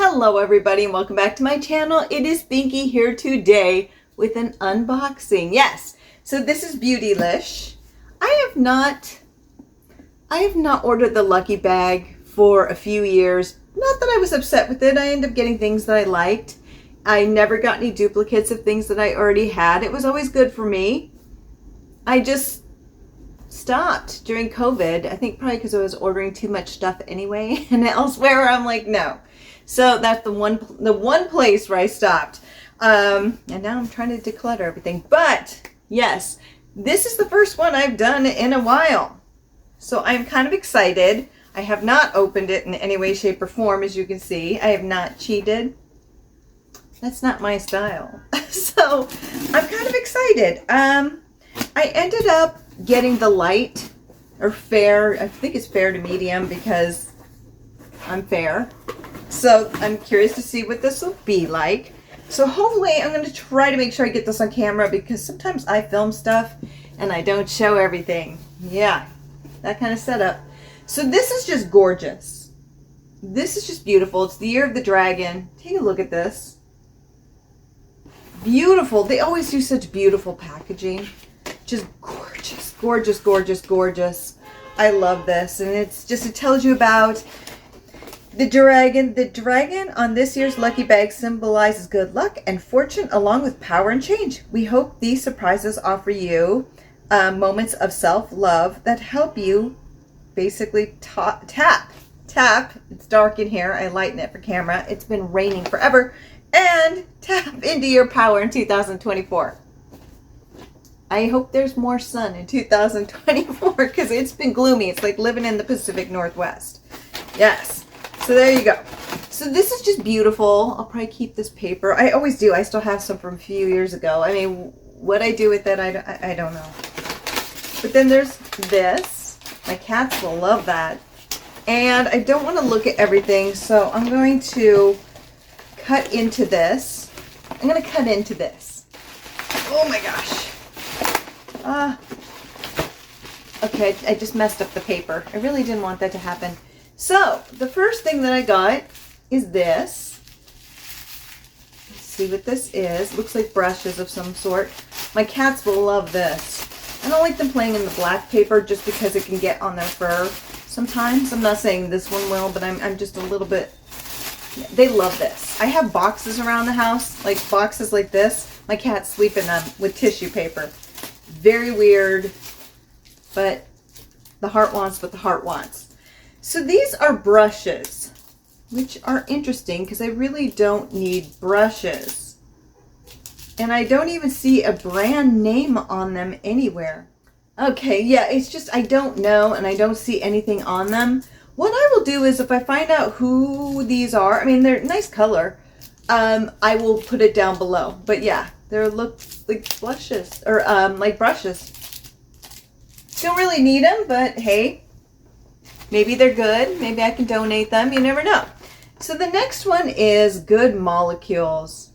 Hello everybody and welcome back to my channel. It is Winky here today with an unboxing. Yes, so this is Beautylish. I have not ordered the Lucky Bag for a few years. Not that I was upset with it. I ended up getting things that I liked. I never got any duplicates of things that I already had. It was always good for me. I just stopped during COVID. I think probably because I was ordering too much stuff anyway, and elsewhere I'm like, no. So that's the one place where I stopped. And now I'm trying to declutter everything. But yes, this is the first one I've done in a while. So I'm kind of excited. I have not opened it in any way, shape, or form, as you can see. I have not cheated. That's not my style. So I'm kind of excited. I ended up getting the light, or fair. I think it's fair to medium because I'm fair. So I'm curious to see what this will be like. So hopefully I'm going to try to make sure I get this on camera because sometimes I film stuff and I don't show everything. Yeah, that kind of setup. So this is just gorgeous. This is just beautiful. It's the year of the dragon. Take a look at this. Beautiful. They always do such beautiful packaging. Just gorgeous, gorgeous, gorgeous, gorgeous. I love this. And it's just, it tells you about the dragon. The dragon on this year's Lucky Bag symbolizes good luck and fortune along with power and change. We hope these surprises offer you moments of self-love that help you basically tap. It's dark in here. I lighten it for camera. It's been raining forever. And tap into your power in 2024. I hope there's more sun in 2024 because it's been gloomy. It's like living in the Pacific Northwest. Yes. So there you go. So this is just beautiful. I'll probably keep this paper. I always do. I still have some from a few years ago. I mean, what I do with it, I don't know. But then there's this. My cats will love that. And I don't want to look at everything, so I'm going to cut into this. I'm going to cut into this. Oh my gosh. Okay, I just messed up the paper. I really didn't want that to happen. So, the first thing that I got is this. Let's see what this is. Looks like brushes of some sort. My cats will love this. I don't like them playing in the black paper just because it can get on their fur sometimes. I'm not saying this one will, but I'm just a little bit... Yeah, they love this. I have boxes around the house, like boxes like this. My cats sleep in them with tissue paper. Very weird, but the heart wants what the heart wants. So these are brushes, which are interesting because I really don't need brushes. And I don't even see a brand name on them anywhere. Okay, yeah, it's just I don't know and I don't see anything on them. What I will do is if I find out who these are, I mean, they're nice color, I will put it down below. But yeah, they look like blushes, or like brushes. Don't really need them, but hey. Maybe they're good. Maybe I can donate them. You never know. So the next one is Good Molecules.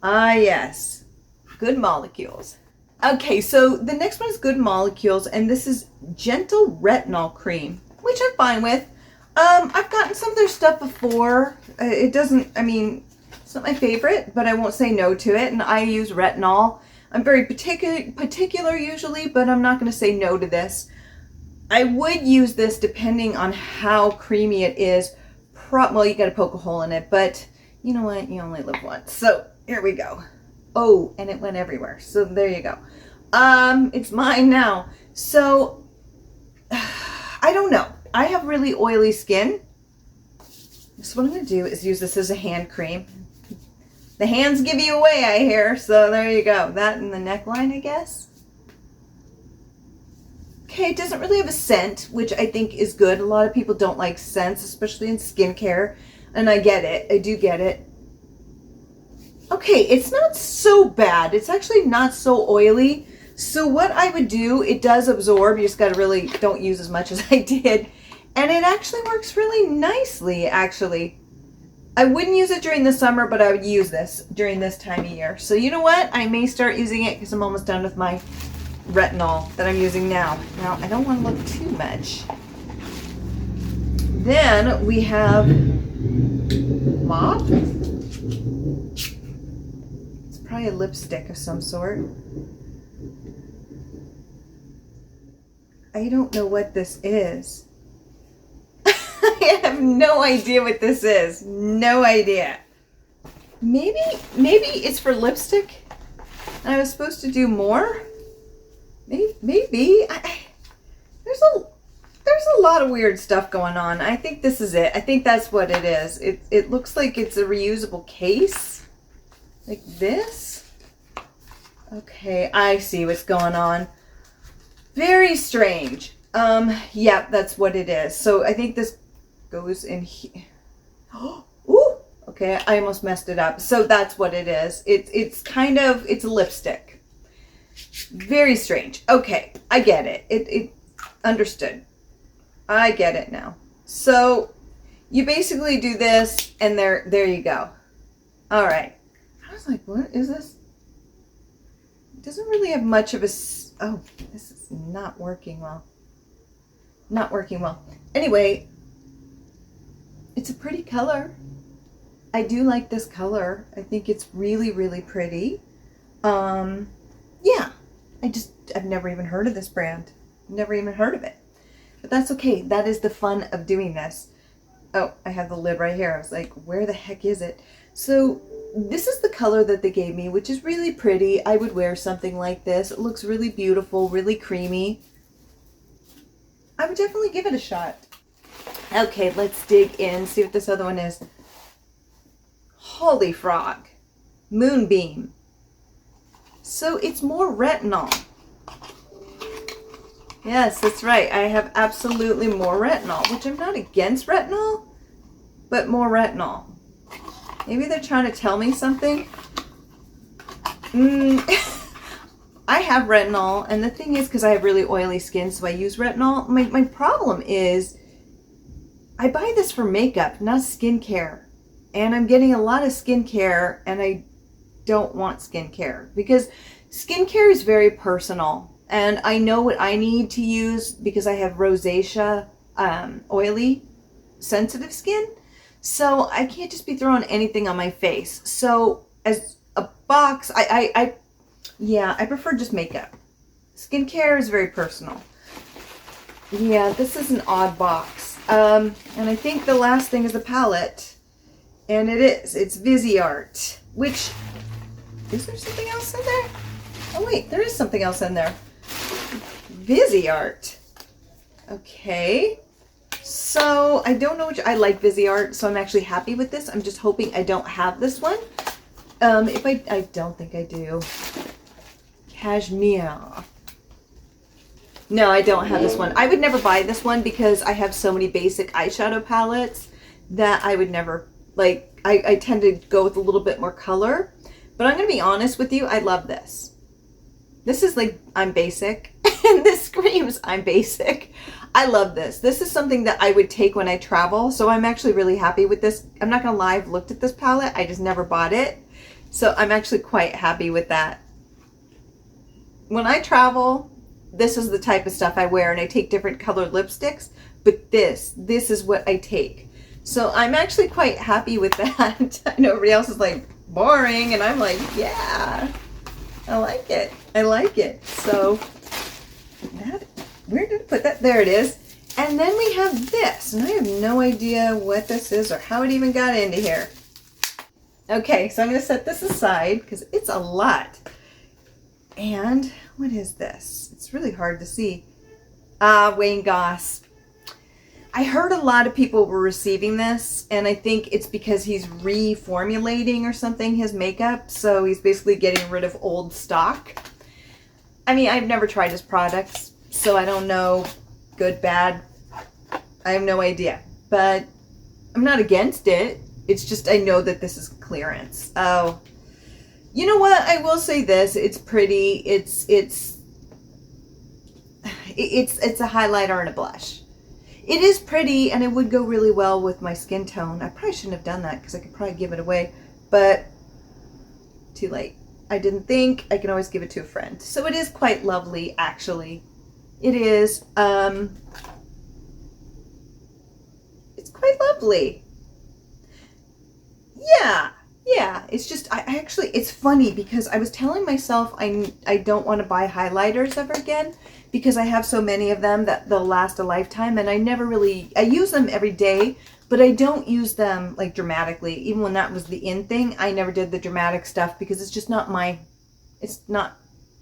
Ah, yes. Good Molecules. Okay, so the next one is Good Molecules, and this is Gentle Retinol Cream, which I'm fine with. I've gotten some of their stuff before. It doesn't, I mean, it's not my favorite, but I won't say no to it, and I use retinol. I'm very particular usually, but I'm not going to say no to this. I would use this depending on how creamy it is. Well, you got to poke a hole in it, but you know what? You only live once. So here we go. Oh, and it went everywhere. So there you go. It's mine now. So I don't know. I have really oily skin. So what I'm going to do is use this as a hand cream. The hands give you away, I hear. So there you go. That and the neckline, I guess. Okay, it doesn't really have a scent, which I think is good. A lot of people don't like scents, especially in skincare. And I get it. I do get it. Okay, it's not so bad. It's actually not so oily. So what I would do, it does absorb. You just got to really don't use as much as I did. And it actually works really nicely, actually. I wouldn't use it during the summer, but I would use this during this time of year. So you know what? I may start using it because I'm almost done with my retinol that I'm using now. Now, I don't want to look too much. Then we have mop. It's probably a lipstick of some sort. I don't know what this is. I have no idea what this is. No idea. Maybe it's for lipstick and I was supposed to do more. Maybe. There's a lot of weird stuff going on. I think this is it. I think that's what it is. It looks like it's a reusable case. Like this. Okay, I see what's going on. Very strange. Yeah, that's what it is. So I think this goes in here. Ooh, okay, I almost messed it up. So that's what it is. It's a lipstick. Very strange. Okay, I get it. It understood. I get it now. So you basically do this and there you go. All right. I was like, what is this? It doesn't really have much of a, oh, this is not working well. Not working well. Anyway, it's a pretty color. I do like this color. I think it's really, really pretty. Yeah, I've never even heard of this brand. Never even heard of it. But that's okay. That is the fun of doing this. Oh, I have the lid right here. I was like, where the heck is it? So this is the color that they gave me, which is really pretty. I would wear something like this. It looks really beautiful, really creamy. I would definitely give it a shot. Okay, let's dig in, see what this other one is. Holy frog. Moonbeam. So it's more retinol. Yes, that's right. I have absolutely more retinol, which I'm not against retinol, but more retinol. Maybe they're trying to tell me something. I have retinol, and the thing is, because I have really oily skin, so I use retinol. My problem is I buy this for makeup, not skincare. And I'm getting a lot of skincare, and I don't want skincare because skincare is very personal. And I know what I need to use because I have rosacea, oily, sensitive skin. So I can't just be throwing anything on my face. So as a box, I prefer just makeup. Skincare is very personal. Yeah, this is an odd box. And I think the last thing is a palette. And it's Viseart, which, is there something else in there? Oh wait, there is something else in there. Viseart. Okay. So I don't know which, I like Viseart, so I'm actually happy with this. I'm just hoping I don't have this one. I don't think I do. Cashmere. No, I don't have this one. I would never buy this one because I have so many basic eyeshadow palettes that I would never, like, I tend to go with a little bit more color. But I'm going to be honest with you, I love this. This is like, I'm basic. And this screams, I'm basic. I love this. This is something that I would take when I travel. So I'm actually really happy with this. I'm not going to lie, I've looked at this palette. I just never bought it. So I'm actually quite happy with that. When I travel, this is the type of stuff I wear, and I take different colored lipsticks, but this is what I take. So I'm actually quite happy with that. I know everybody else is like, boring, and I'm like, yeah, I like it. I like it. So that, where did I put that? There it is. And then we have this, and I have no idea what this is or how it even got into here. Okay, so I'm going to set this aside because it's a lot. And what is this? It's really hard to see. Wayne Goss. I heard a lot of people were receiving this, and I think it's because he's reformulating or something his makeup. So he's basically getting rid of old stock. I mean, I've never tried his products, so I don't know good, bad. I have no idea, but I'm not against it. It's just I know that this is clearance. Oh, you know what? I will say this. It's pretty. It's a highlighter and a blush. It is pretty, and it would go really well with my skin tone. I probably shouldn't have done that because I could probably give it away, but too late. I didn't think. I can always give it to a friend. So it is quite lovely, actually. It is. It's quite lovely. Yeah, it's just, I actually, it's funny because I was telling myself I don't want to buy highlighters ever again because I have so many of them that they'll last a lifetime, and I never really, I use them every day, but I don't use them like dramatically. Even when that was the in thing, I never did the dramatic stuff because it's just not my, it's not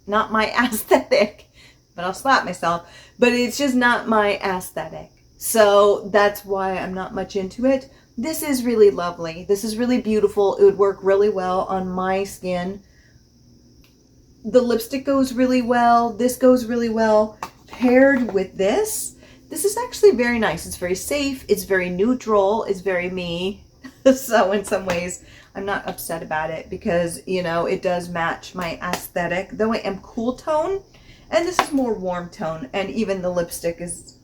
my aesthetic. But I'll slap myself. But it's just not my aesthetic. So that's why I'm not much into it. This is really lovely. This is really beautiful. It would work really well on my skin. The lipstick goes really well. This goes really well. Paired with this, this is actually very nice. It's very safe. It's very neutral. It's very me. So in some ways, I'm not upset about it because, you know, it does match my aesthetic. Though I am cool tone, and this is more warm tone. And even the lipstick is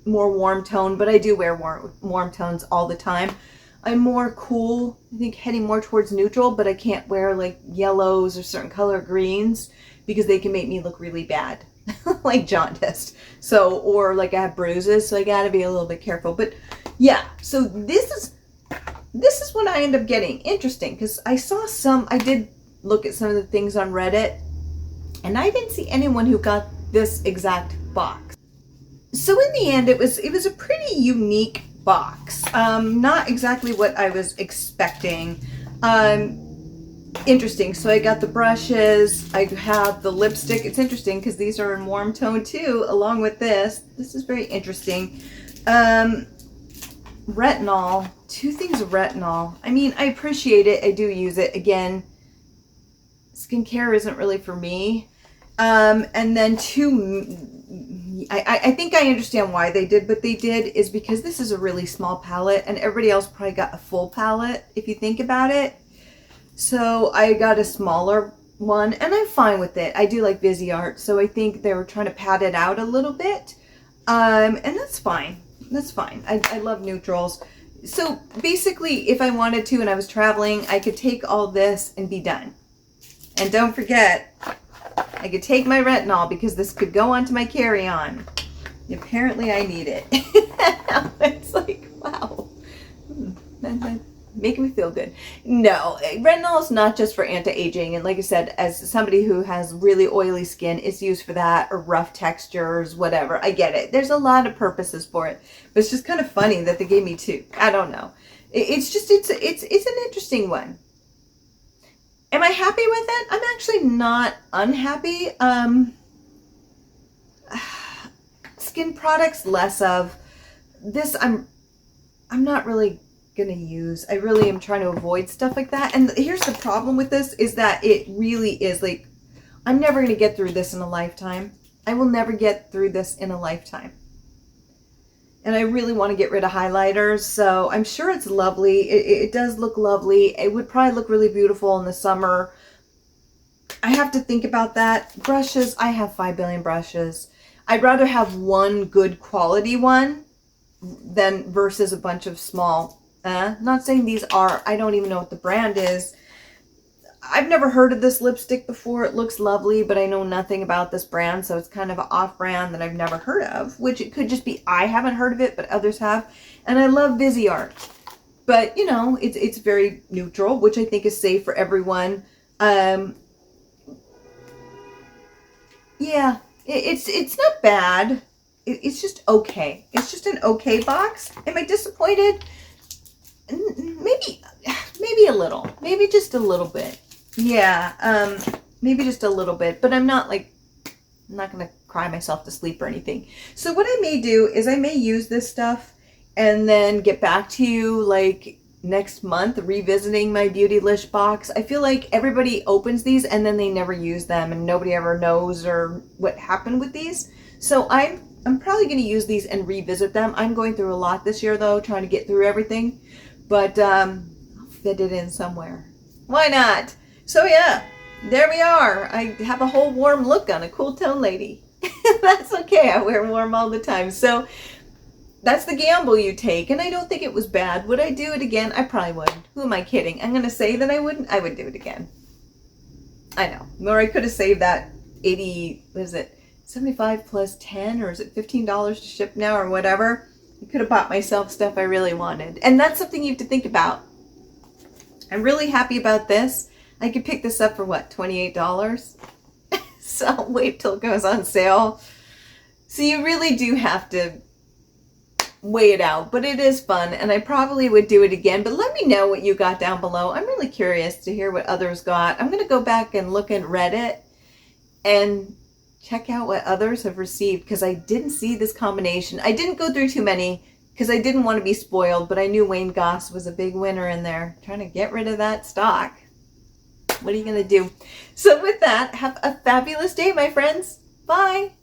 more warm tone, but I do wear warm tones all the time. I'm more cool, I think, heading more towards neutral, but I can't wear like yellows or certain color greens because they can make me look really bad, like jaundiced. So, or like I have bruises, so I gotta be a little bit careful. But yeah, so this is what I end up getting. Interesting, because I did look at some of the things on Reddit, and I didn't see anyone who got this exact box. So in the end, it was a pretty unique box. Not exactly what I was expecting. Interesting. So I got the brushes. I have the lipstick. It's interesting because these are in warm tone too, along with this. This is very interesting. Retinol. 2 things of retinol. I mean, I appreciate it. I do use it. Again, skincare isn't really for me. And then 2, I think I understand why they did what they did is because this is a really small palette and everybody else probably got a full palette if you think about it. So I got a smaller one and I'm fine with it. I do like busy art, so I think they were trying to pad it out a little bit. And that's fine. That's fine. I love neutrals. So basically, if I wanted to and I was traveling, I could take all this and be done. And don't forget, I could take my retinol because this could go onto my carry-on. Apparently I need it. It's like, wow. Making me feel good. No, retinol is not just for anti-aging. And like I said, as somebody who has really oily skin, it's used for that, or rough textures, whatever. I get it. There's a lot of purposes for it. But it's just kind of funny that they gave me 2. I don't know. It's an interesting one. Am I happy with it? I'm actually not unhappy. Skin products, less of. This I'm not really gonna use. I really am trying to avoid stuff like that. And here's the problem with this is that it really is like, I'm never gonna get through this in a lifetime. I will never get through this in a lifetime. And I really want to get rid of highlighters, so I'm sure it's lovely. It does look lovely. It would probably look really beautiful in the summer. I have to think about that. Brushes, I have 5 billion brushes. I'd rather have one good quality one than versus a bunch of small. Not saying these are, I don't even know what the brand is. I've never heard of this lipstick before. It looks lovely, but I know nothing about this brand, so it's kind of an off-brand that I've never heard of, which it could just be I haven't heard of it, but others have. And I love busy art. But, you know, it's very neutral, which I think is safe for everyone. Yeah, it's not bad. It's just okay. It's just an okay box. Am I disappointed? Maybe a little. Maybe just a little bit. Yeah, maybe just a little bit, but I'm not going to cry myself to sleep or anything. So what I may do is I may use this stuff and then get back to you like next month, revisiting my Beautylish box. I feel like everybody opens these and then they never use them and nobody ever knows or what happened with these. So I'm probably going to use these and revisit them. I'm going through a lot this year though, trying to get through everything, but I'll fit it in somewhere. Why not? So yeah, there we are. I have a whole warm look on, a cool tone lady. That's okay. I wear warm all the time. So that's the gamble you take. And I don't think it was bad. Would I do it again? I probably wouldn't. Who am I kidding? I'm going to say that I wouldn't. I would do it again. I know. Or I could have saved that 80, what is it? 75 plus 10, or is it $15 to ship now or whatever? I could have bought myself stuff I really wanted. And that's something you have to think about. I'm really happy about this. I could pick this up for what, $28? So I'll wait till it goes on sale. So you really do have to weigh it out, but it is fun, and I probably would do it again. But let me know what you got down below. I'm really curious to hear what others got. I'm going to go back and look at Reddit and check out what others have received, because I didn't see this combination. I didn't go through too many because I didn't want to be spoiled, but I knew Wayne Goss was a big winner in there. Trying to get rid of that stock. What are you going to do? So with that, have a fabulous day, my friends. Bye.